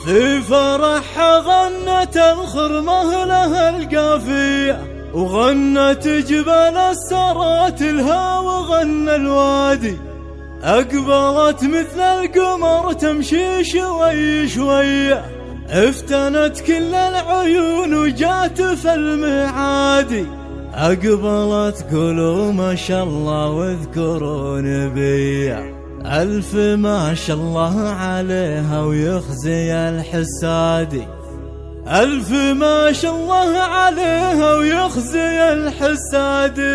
في فرحها غنت الخرمة لها القافية، وغنت جبال السرات لها وغنى الوادي. أقبلت مثل القمر تمشي شوي شوية، افتنت كل العيون وجات في المعادي. أقبلت قولوا ما شاء الله واذكروا نبيا، ألف ما شاء الله عليها ويخزي الحسادي. ألف ما شاء الله عليها ويخزي الحسادي.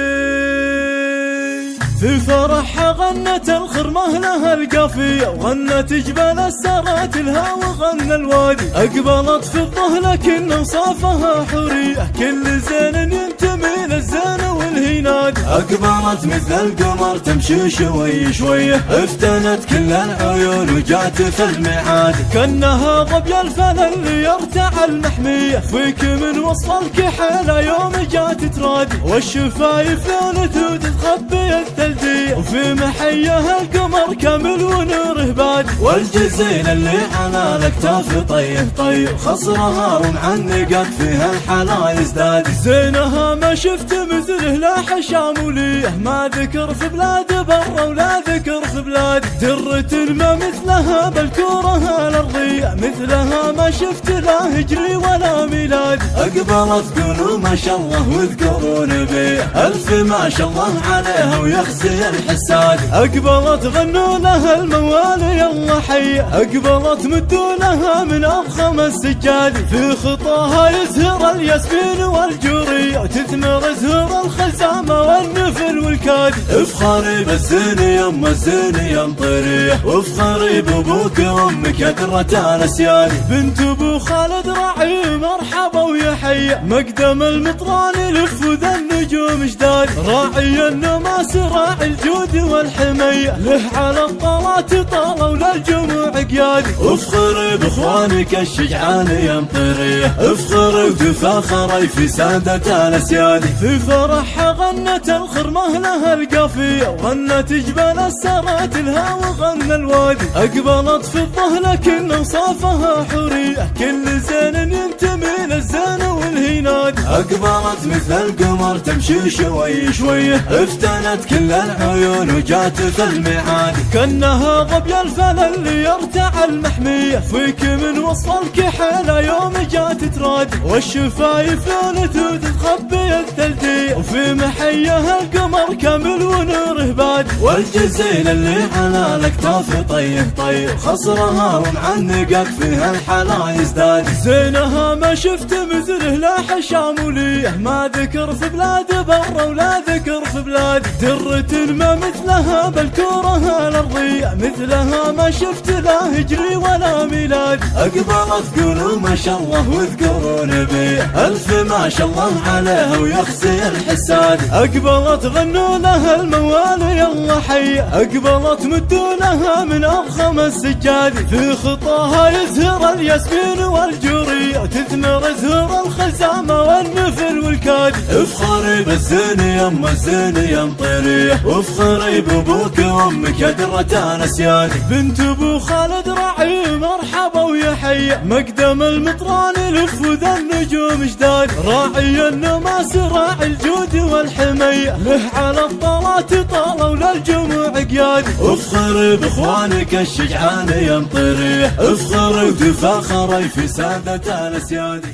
في فرحها غنت الخرمة لها القافية، وغنت جبال السرات لها وغنى الوادي. أقبلت في الظهر لكن أوصافها حورية، كل زين ينتمي للزين والهينادي. أقبلت مثل القمر تمشي شوي شوية، افتنت كل العيون وجات في المعاد. كأنها ظبي الفل اللي يرتع المحمية، فيك من وصل الكحيلة يوم جات ترادي. والشفايف لونت وتتخبي الثلجية، وفي محيها القمر كامل ونوره بادي. والجزيل اللي على الاكتاف طيه طيه، خصرها ومعنقت فيها الحلا يزداد. زينها ما شفت مثله لا حشاموليه، ما ذكر في بلاد برا ولا ذكر في بلاد. درة ما مثلها بالكورة الارضية، مثلها ما شفت لا هجري ولا ميلاد. اقبلت قولوا ما شاء الله واذكروا نبيه، ألف ما شاء الله عليها ويخزي الحساد. أقبلت غنوا لها الموالي يلا حية، أقبلت مدوا لها من أضخم السجاد. في خطاها يزهر الياسمين والجورية، وتثمر زهور الخزامة والنفل والكاد. افخري بالزين يما الزين ينطريه، وافخري بابوك وامك يا درة الاسياد. بنت ابو خالد راعي مرحبا ويا حية، مقدم المطران يلف وذا النجوم جداد. راعي النماس راعي الجود والحمية، له على الطلات طالوا للجموع قيادي. افخري باخوانك الشجعان ينطريه، افخري وتفاخري في سادة الاسياد. في فرحها غنت الخرمة لها القافية، وغنت جبال السرات لها وغنى الوادي. أقبلت في الظهر لكن أوصافها حورية، كل زين ينتمي للزين والهينادي. أقبلت مثل القمر تمشي شوي شوية، افتنت كل العيون وجات في المعاد. كأنها ظبي الفل اللي يرتع المحمية، فيك من وصل الكحيلة يوم جات ترادي. والشفايف لونت وتتخبي الثلجية، وفي محيها القمر كامل ونوره بادي. والجزيل اللي على الاكتاف طيه طيه، خصرها ومعنقت فيها الحلا يزداد. زينها ما شفت مثله لا حشاموليه، ما ذكر في بلاد برا ولا ذكر في بلاد. درة ما مثلها بالكورة الارضية، مثلها ما شفت لا هجري ولا ميلاد. أقبلت قولوا ما شاء الله واذكروا نبيه، ألف ما شاء الله عليها ويخزي الحساد. أقبلت غنوا لها الموالي يلا حية، أقبلت مدوا لها من أضخم السجاد. في خطاها يزهر الياسمين والجورية، وتثمر زهور الخزامة والنفل والكاد. افخري بالزين يما الزين ينطريه، وافخري بابوك وامك يا درة الاسياد. بنت ابو خالد راعي مرحبا ويا حية، مقدم المطران يلف وذا النجوم جداد. راعي النماس راعي الجود والحمية، له على الطلات طالوا للجموع قياد. افخري باخوانك الشجعان ينطريه، افخري وتفاخري في سادة الاسياد.